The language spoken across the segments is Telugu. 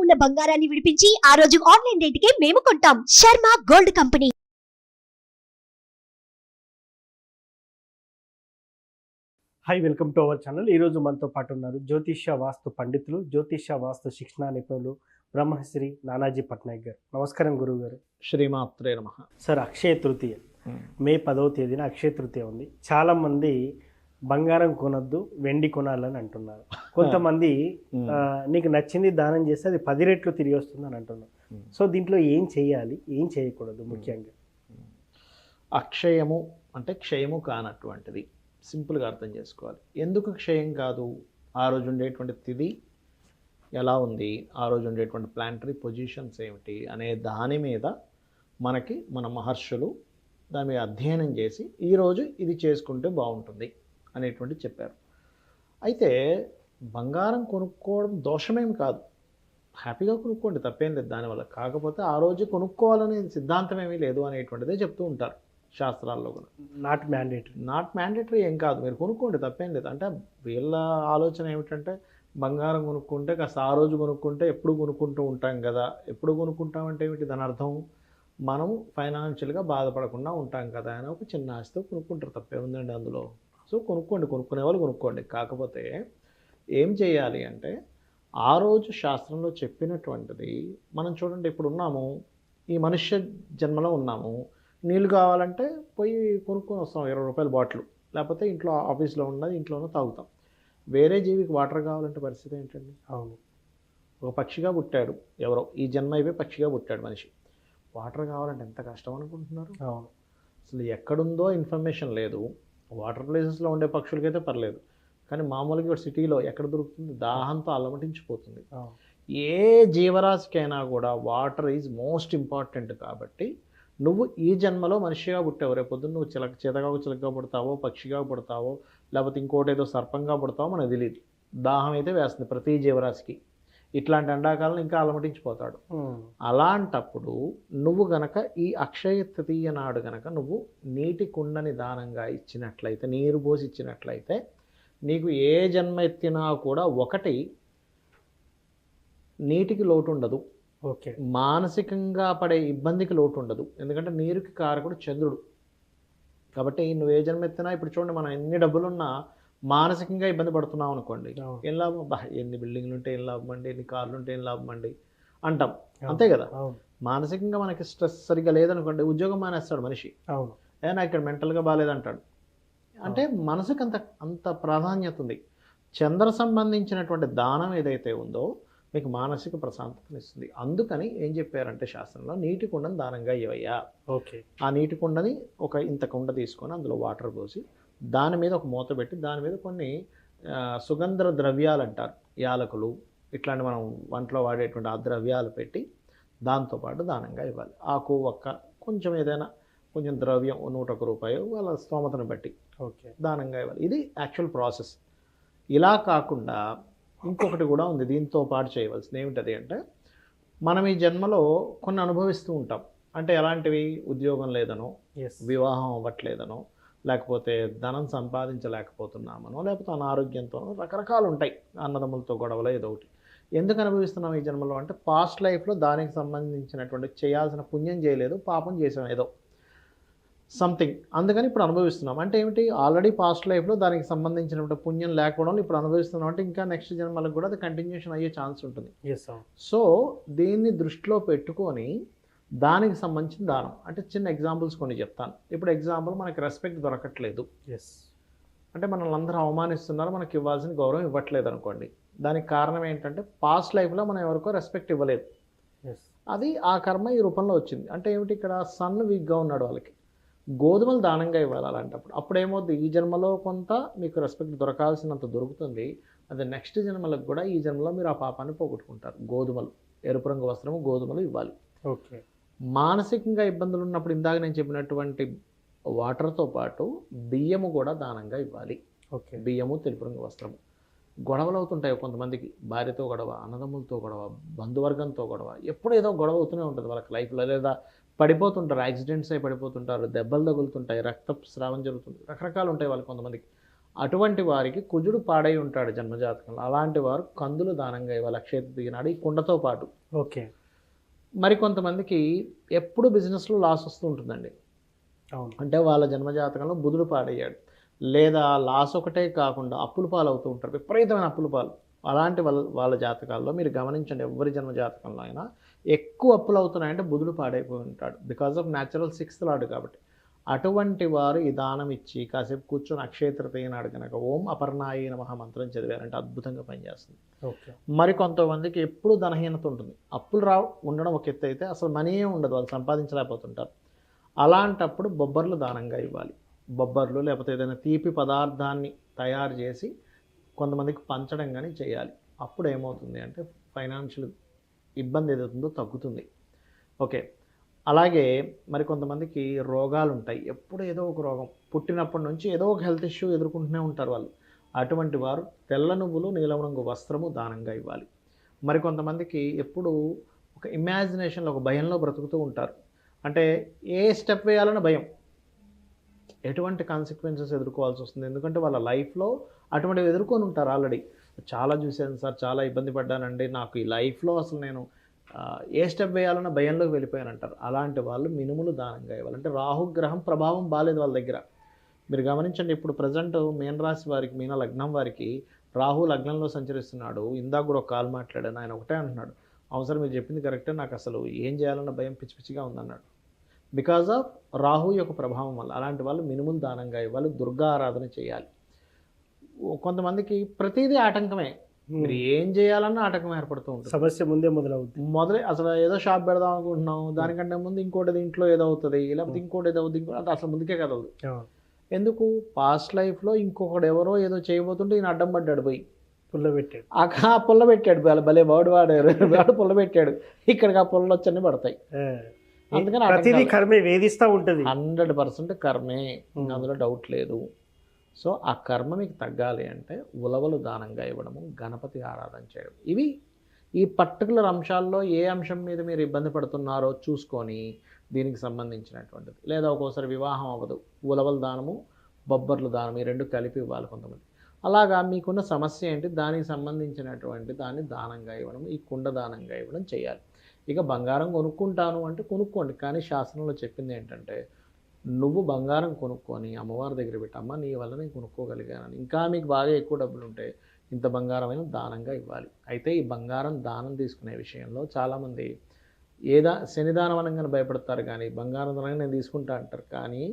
ఉన్న బంగారాన్ని విడిపించి ఆ రోజు ఆన్లైన్ రేటుకే మేము కొంటాం. Sharma gold company. Hi, welcome to our channel. ఈరోజు మనతో పాటు ఉన్నారు జ్యోతిష్య వాస్తు పండితులు, జ్యోతిష్య వాస్తు శిక్షణ నిపుణులు బ్రహ్మశ్రీ నానాజీ పట్నాయక్ గారు. నమస్కారం గురువు గారు. శ్రీమాత్రే నమః. సార్, అక్షయ తృతీయ మే 10వ తేదీన అక్షయ తృతీయ ఉంది. చాలామంది బంగారం కొనొద్దు, వెండి కొనాలని అంటున్నారు. కొంతమంది నీకు నచ్చింది దానం చేస్తే అది 10 రెట్లు తిరిగి వస్తుంది అని అంటున్నారు. సో దీంట్లో ఏం చేయాలి, ఏం చేయకూడదు? ముఖ్యంగా అక్షయము అంటే క్షయము కానటువంటిది. సింపుల్గా అర్థం చేసుకోవాలి. ఎందుకు క్షయం కాదు? ఆ రోజు ఉండేటువంటి తిథి ఎలా ఉంది, ఆ రోజు ఉండేటువంటి ప్లానటరీ పొజిషన్స్ ఏమిటి అనే దాని మీద మన మహర్షులు దాని మీద అధ్యయనం చేసి ఈరోజు ఇది చేసుకుంటే బాగుంటుంది అనేటువంటి చెప్పారు. అయితే బంగారం కొనుక్కోవడం దోషమేమి కాదు, హ్యాపీగా కొనుక్కోండి, తప్పేం లేదు దానివల్ల. కాకపోతే ఆ రోజు కొనుక్కోవాలనే సిద్ధాంతం ఏమీ లేదు అనేటువంటిదే చెప్తూ ఉంటారు శాస్త్రాల్లో కూడా. నాట్ మ్యాండేటరీ ఏం కాదు, మీరు కొనుక్కోండి, తప్పేం లేదు. అంటే వీళ్ళ ఆలోచన ఏమిటంటే బంగారం కొనుక్కుంటే కాస్త ఆ రోజు కొనుక్కుంటే ఎప్పుడు కొనుక్కుంటూ ఉంటాం కదా. ఎప్పుడు కొనుక్కుంటామంటే ఏమిటి దాని అర్థం? మనం ఫైనాన్షియల్గా బాధపడకుండా ఉంటాం కదా అని ఒక చిన్న ఆశతో కొనుక్కుంటారు, తప్పే ఉందండి అందులో. సో కొనుక్కోండి, కొనుక్కునే వాళ్ళు కొనుక్కోండి. కాకపోతే ఏం చేయాలి అంటే ఆ రోజు శాస్త్రంలో చెప్పినటువంటిది మనం చూడండి. ఇప్పుడు ఉన్నాము, ఈ మనుష్య జన్మలో ఉన్నాము. నీళ్ళు కావాలంటే పోయి కొనుక్కొని వస్తాం, 20 రూపాయల బాటిల్, లేకపోతే ఇంట్లో ఆఫీస్లో ఉన్నది ఇంట్లోనూ తాగుతాం. వేరే జీవికి వాటర్ కావాలంటే పరిస్థితి ఏంటండి? అవును, ఒక పక్షిగా పుట్టాడు ఎవరో, ఈ జన్మ అయిపోయి పక్షిగా పుట్టాడు మనిషి. వాటర్ కావాలంటే ఎంత కష్టం అనుకుంటున్నారు? అవును, అసలు ఎక్కడుందో ఇన్ఫర్మేషన్ లేదు. వాటర్ ప్లేసెస్లో ఉండే పక్షులకైతే పర్లేదు, కానీ మామూలుగా సిటీలో ఎక్కడ దొరుకుతుంది? దాహంతో అలమటించిపోతుంది. ఏ జీవరాశికైనా కూడా వాటర్ ఈజ్ మోస్ట్ ఇంపార్టెంట్. కాబట్టి నువ్వు ఈ జన్మలో మనిషిగా పుట్టావు, రేపొద్దున నువ్వు చిలకగా పుడతావో, పక్షిగా పుడతావో, లేకపోతే ఇంకోటి ఏదో సర్పంగా పుడతావో మనకు తెలియదు. దాహం అయితే వేస్తుంది ప్రతి జీవరాశికి. ఇట్లాంటి ఎండాకాలం ఇంకా అలమటించిపోతాడు. అలాంటప్పుడు నువ్వు గనక ఈ అక్షయ తృతీయ నాడు గనక నువ్వు నీటి కుండని దానంగా ఇచ్చినట్లయితే, నీరు పోసి ఇచ్చినట్లయితే, నీకు ఏ జన్మ ఎత్తినా కూడా ఒకటి నీటికి లోటు ఉండదు, ఓకే, మానసికంగా పడే ఇబ్బందికి లోటు ఉండదు. ఎందుకంటే నీరుకి కారకుడు చంద్రుడు. కాబట్టి నువ్వు ఏ జన్మ ఎత్తినా, ఇప్పుడు చూడండి, మనం ఎన్ని డబ్బులున్నా మానసికంగా ఇబ్బంది పడుతున్నాం అనుకోండి, ఏం లాభం? ఎన్ని బిల్డింగ్లు ఉంటే ఏం లాభం అండి, ఎన్ని కార్లు ఉంటే ఏం లాభం అండి అంటాం, అంతే కదా. మానసికంగా మనకి స్ట్రెస్ సరిగ్గా లేదనుకోండి, ఉద్యోగం మానేస్తాడు మనిషి. నాకు ఇక్కడ మెంటల్గా బాగాలేదంటాడు. అంటే మనసుకు అంత ప్రాధాన్యత ఉంది. చంద్ర సంబంధించినటువంటి దానం ఏదైతే ఉందో మీకు మానసిక ప్రశాంతతనిస్తుంది. అందుకని ఏం చెప్పారంటే శాస్త్రంలో, నీటి కుండని దానంగా ఇవ్వయ్యా. ఓకే, ఆ నీటి కుండని ఇంత కుండ తీసుకొని అందులో వాటర్ పోసి దాని మీద ఒక మూత పెట్టి దాని మీద కొన్ని సుగంధ ద్రవ్యాలు అంటారు, యాలకులు, ఇట్లాంటి మనం వంటలో వాడేటువంటి ఆ ద్రవ్యాలు పెట్టి దాంతోపాటు దానంగా ఇవ్వాలి. ఆకు ఒక్క కొంచెం ఏదైనా కొంచెం ద్రవ్యం 101 రూపాయలు వాళ్ళ స్తోమతను బట్టి ఓకే దానంగా ఇవ్వాలి. ఇది యాక్చువల్ ప్రాసెస్. ఇలా కాకుండా ఇంకొకటి కూడా ఉంది దీంతో పాటు చేయవలసింది. ఏమిటది అంటే, మనం ఈ జన్మలో కొన్ని అనుభవిస్తూ ఉంటాం. అంటే ఎలాంటివి? ఉద్యోగం లేదనో, వివాహం అవ్వట్లేదనో, లేకపోతే ధనం సంపాదించలేకపోతున్నామనో, లేకపోతే అనారోగ్యంతోనో, రకరకాలు ఉంటాయి. అన్నదమ్ములతో గొడవలో ఏదో ఒకటి. ఎందుకు అనుభవిస్తున్నాం ఈ జన్మలో అంటే, పాస్ట్ లైఫ్లో దానికి సంబంధించినటువంటి చేయాల్సిన పుణ్యం చేయలేదు, పాపం చేసాం ఏదో సంథింగ్, అందుకని ఇప్పుడు అనుభవిస్తున్నాం. అంటే ఏమిటి? ఆల్రెడీ పాస్ట్ లైఫ్లో దానికి సంబంధించినటువంటి పుణ్యం లేకపోవడం ఇప్పుడు అనుభవిస్తున్నాం. అంటే ఇంకా నెక్స్ట్ జన్మలకు కూడా అది కంటిన్యూషన్ అయ్యే ఛాన్స్ ఉంటుంది. సో దీన్ని దృష్టిలో పెట్టుకొని దానికి సంబంధించిన దానం అంటే చిన్న ఎగ్జాంపుల్స్ కొన్ని చెప్తాను. ఇప్పుడు ఎగ్జాంపుల్, మనకి రెస్పెక్ట్ దొరకట్లేదు, అంటే మనల్ని అందరూ అవమానిస్తున్నారు, మనకి ఇవ్వాల్సిన గౌరవం ఇవ్వట్లేదు అనుకోండి. దానికి కారణం ఏంటంటే, పాస్ట్ లైఫ్లో మనం ఎవరికో రెస్పెక్ట్ ఇవ్వలేదు. అది ఆ కర్మ ఈ రూపంలో వచ్చింది. అంటే ఏమిటి? ఇక్కడ సన్ వీక్గా ఉన్నాడు, వాళ్ళకి గోధుమలు దానంగా ఇవ్వాలి. అలాంటప్పుడు అప్పుడు ఏమవుతుంది? ఈ జన్మలో కొంత మీకు రెస్పెక్ట్ దొరకాల్సినంత దొరుకుతుంది. అది నెక్స్ట్ జన్మలకు కూడా ఈ జన్మలో మీరు ఆ పాపాన్ని పోగొట్టుకుంటారు. గోధుమలు, ఎరుపు రంగు వస్త్రము, గోధుమలు ఇవ్వాలి. ఓకే, మానసికంగా ఇబ్బందులు ఉన్నప్పుడు ఇందాక నేను చెప్పినటువంటి వాటర్తో పాటు బియ్యము కూడా దానంగా ఇవ్వాలి. ఓకే, బియ్యము, తెలుపు రంగు వస్త్రము. గొడవలు అవుతుంటాయి కొంతమందికి, భార్యతో గొడవ, అన్నదమ్ములతో గొడవ, బంధువర్గంతో గొడవ, ఎప్పుడు ఏదో గొడవ అవుతూనే ఉంటుంది వాళ్ళకి లైఫ్లో. లేదా పడిపోతుంటారు, యాక్సిడెంట్స్ అయి పడిపోతుంటారు, దెబ్బలు తగులుతుంటాయి, రక్తస్రావం జరుగుతుంది, రకరకాలు ఉంటాయి వాళ్ళకి కొంతమందికి. అటువంటి వారికి కుజుడు పాడై ఉంటాడు జన్మజాతకంలో. అలాంటి వారు కందులు దానంగా ఇవ్వాలి అక్షయ తృతీయ నాడు ఈ కుండతో పాటు. ఓకే. మరి కొంతమందికి ఎప్పుడు బిజినెస్లో లాస్ వస్తూ ఉంటుందండి. అవును. అంటే వాళ్ళ జన్మజాతకంలో బుధుడు పాడయ్యాడు, లేదా లాస్ ఒకటే కాకుండా అప్పుల పాలు అవుతూ ఉంటారు, విపరీతమైన అప్పుల పాలు. అలాంటి వాళ్ళ జాతకాల్లో మీరు గమనించండి, ఎవరి జన్మ జాతకంలో అయినా ఎక్కువ అప్పులు అవుతున్నాయంటే బుధుడు పాడైపోయి ఉంటాడు, because of natural 6th lord కాబట్టి. అటువంటి వారు ఈ దానం ఇచ్చి కాసేపు కూర్చొని అక్షయ తృతీయ నాడు కనుక ఓం అపర్ణాయ నమః మంత్రం చదివారంటే అద్భుతంగా పనిచేస్తుంది. ఓకే. మరి కొంతమందికి ఎప్పుడూ ధనహీనత ఉంటుంది, అప్పులు ఉండడం ఒక ఎత్తు అయితే అసలు మనీయే ఉండదు, వాళ్ళు సంపాదించలేకపోతుంటారు. అలాంటప్పుడు బొబ్బర్లు దానంగా ఇవ్వాలి. బొబ్బర్లు లేకపోతే ఏదైనా తీపి పదార్థాన్ని తయారు చేసి కొంతమందికి పంచడం కానీ చేయాలి. అప్పుడు ఏమవుతుంది అంటే ఫైనాన్షియల్ ఇబ్బంది ఏదవుతుందో తగ్గుతుంది. ఓకే. అలాగే మరి కొంతమందికి రోగాలు ఉంటాయి, ఎప్పుడు ఏదో ఒక రోగం, పుట్టినప్పటి నుంచి ఏదో ఒక హెల్త్ ఇష్యూ ఎదుర్కొంటూనే ఉంటారు వాళ్ళు. అటువంటి వారు తెల్ల నువ్వులు నీలం రంగు వస్త్రము దానంగా ఇవ్వాలి. మరి కొంతమందికి ఎప్పుడు ఒక ఇమాజినేషన్లో ఒక భయంలో బ్రతుకుతూ ఉంటారు, అంటే ఏ స్టెప్ వేయాలన్న భయం, ఎటువంటి కాన్సిక్వెన్సెస్ ఎదుర్కోవాల్సి వస్తుంది, ఎందుకంటే వాళ్ళ లైఫ్లో అటువంటివి ఎదుర్కొని ఉంటారు ఆల్రెడీ. చాలా చూశాను సార్, చాలా ఇబ్బంది పడ్డానండి, నాకు ఈ లైఫ్లో అసలు నేను ఏ స్టెప్ వేయాలన్న భయంలోకి వెళ్ళిపోయానంటారు. అలాంటి వాళ్ళు మినుములు దానంగా ఇవ్వాలి. అంటే రాహుగ్రహం ప్రభావం బాలేదు వాళ్ళ దగ్గర. మీరు గమనించండి, ఇప్పుడు ప్రజెంట్ మీన రాశి వారికి, మీన లగ్నం వారికి రాహు లగ్నంలో సంచరిస్తున్నాడు. ఇందాక కూడా ఒక కాల్ మాట్లాడాను, ఆయన ఒకటే అంటున్నాడు, అవసరం మీరు చెప్పింది కరెక్టే, నాకు అసలు ఏం చేయాలన్న భయం పిచ్చి పిచ్చిగా ఉందన్నాడు, బికాజ్ ఆఫ్ రాహు యొక్క ప్రభావం వల్ల. అలాంటి వాళ్ళు మినుములు దానంగా ఇవ్వాలి, దుర్గా ఆరాధన చేయాలి. కొంతమందికి ప్రతిదీ ఆటంకమే, మీరు ఏం చేయాలన్నా ఆటంకం ఏర్పడుతూ ఉంటుంది, సమస్య ముందే మొదలవుతుంది. అసలు ఏదో షాప్ పెడదాం అనుకుంటున్నాం, దానికంటే ముందు ఇంకోటి ఇంట్లో ఏదో అవుతుంది, లేకపోతే ఇంకోటి ఏదో అవుతుంది, ఇంకోటి అసలు ముందుకే కదలదు. ఎందుకు? పాస్ట్ లైఫ్లో ఇంకొకడు ఎవరో ఏదో చేయబోతుంటే ఈయన అడ్డం పడ్డాడు, పోయి పుల్ల పెట్టాడు, పుల్ల పెట్టాడు, భలే వాడు వాడు పుల్ల పెట్టాడు, ఇక్కడికి ఆ పుల్లలు వచ్చన్నీ పడతాయి. అందుకని ప్రతిదీ కర్మే వేధిస్తూ ఉంటుంది. 100% కర్మే, అందులో డౌట్ లేదు. సో ఆ కర్మ మీకు తగ్గాలి అంటే ఉలవలు దానంగా ఇవ్వడము, గణపతి ఆరాధన చేయడం, ఇవి ఈ పర్టికులర్ అంశాల్లో ఏ అంశం మీద మీరు ఇబ్బంది పడుతున్నారో చూసుకొని దీనికి సంబంధించినటువంటిది. లేదా ఒక్కోసారి వివాహం అవ్వదు, ఉలవల దానము బొబ్బర్లు దానం ఈ రెండు కలిపి ఇవ్వాలి కొంతమంది. అలాగా మీకున్న సమస్య ఏంటి, దానికి సంబంధించినటువంటి దాన్ని దానంగా ఇవ్వడం, ఈ కుండ దానంగా ఇవ్వడం చేయాలి. ఇక బంగారం కొనుక్కుంటాను అంటే కొనుక్కోండి, కానీ శాస్త్రంలో చెప్పింది ఏంటంటే నువ్వు బంగారం కొనుక్కొని అమ్మవారి దగ్గర పెట్టి, అమ్మ నీ వల్ల నేను కొనుక్కోగలిగానని, ఇంకా మీకు బాగా ఎక్కువ డబ్బులు ఉంటే ఇంత బంగారమైన దానంగా ఇవ్వాలి. అయితే ఈ బంగారం దానం తీసుకునే విషయంలో చాలామంది శనిదానం అనగానే భయపడతారు, కానీ బంగారం దానంగా నేను తీసుకుంటా అంటారు. కానీ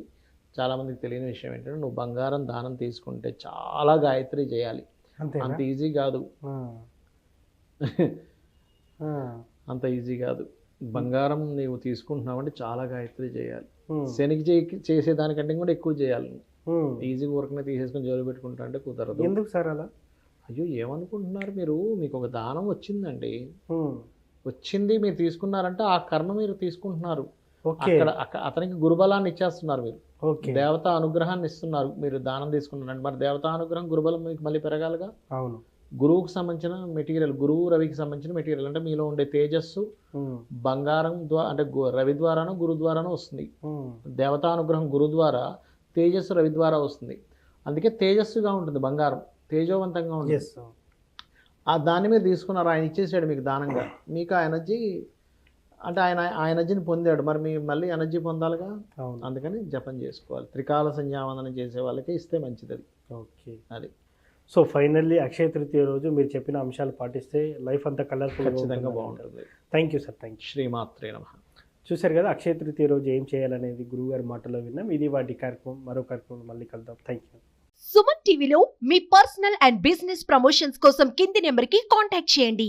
చాలామందికి తెలియని విషయం ఏంటంటే నువ్వు బంగారం దానం తీసుకుంటే చాలా గాయత్రి చేయాలి, అంత ఈజీ కాదు, అంత ఈజీ కాదు. బంగారం నీవు తీసుకుంటున్నావంటే చాలా గాయత్రి చేయాలి, శనికి చేసేదానికంటే కూడా ఎక్కువ చేయాలి. ఈజీగా ఊరకనే తీసేసుకొని జోలు పెట్టుకుంటా అంటే కుదరదు. ఎందుకు సార్ అలా? అయ్యో ఏమనుకుంటున్నారు మీరు, మీకు ఒక దానం వచ్చిందండి, వచ్చింది మీరు తీసుకున్నారంటే ఆ కర్మ మీరు తీసుకుంటున్నారు, అక్కడ అతనికి గురుబలాన్ని ఇచ్చేస్తున్నారు, మీరు దేవతా అనుగ్రహాన్ని ఇస్తున్నారు, మీరు దానం తీసుకున్నారంటే. మరి దేవతా అనుగ్రహం గురుబలం మీకు మళ్ళీ పెరగాలిగా. అవును. గురువుకు సంబంధించిన మెటీరియల్, గురువు రవికి సంబంధించిన మెటీరియల్, అంటే మీలో ఉండే తేజస్సు బంగారం ద్వారా, అంటే రవి ద్వారానో గురు ద్వారానో వస్తుంది. దేవతానుగ్రహం గురు ద్వారా, తేజస్సు రవి ద్వారా వస్తుంది. అందుకే తేజస్సుగా ఉంటుంది బంగారం, తేజోవంతంగా ఉంటుంది. ఆ దాన్ని మీరు తీసుకున్నారు, ఆయన ఇచ్చేసాడు మీకు దానంగా, మీకు ఆ ఎనర్జీ, అంటే ఆ ఎనర్జీని పొందాడు, మరి మీ మళ్ళీ ఎనర్జీ పొందాలిగా. అందుకని జపం చేసుకోవాలి, త్రికాల సంధ్యావందనం చేసే వాళ్ళకి ఇస్తే మంచిది అది. ఓకే. అది. సో ఫైనల్లీ అక్షయ తృతీయ రోజు మీరు చెప్పిన అంశాలు పాటిస్తే లైఫ్ అంతా కలర్ఫుల్ ఖచ్చితంగా బాగుంటుంది. Thank you sir, thank you. శ్రీమాత్రే నమః. చూశారు కదా, అక్షయ తృతీయ రోజు ఏం చేయాలనేది గురువుగారి మాటలో విన్నాం. ఇది వాటి కార్యక్రమం, మరో కార్యక్రమం మళ్ళీ కలుద్దాం. Thank you. సుమన్ టీవీలో మీ పర్సనల్ అండ్ బిజినెస్ ప్రమోషన్స్ కోసం కింది నెంబర్కి కాంటాక్ట్ చేయండి.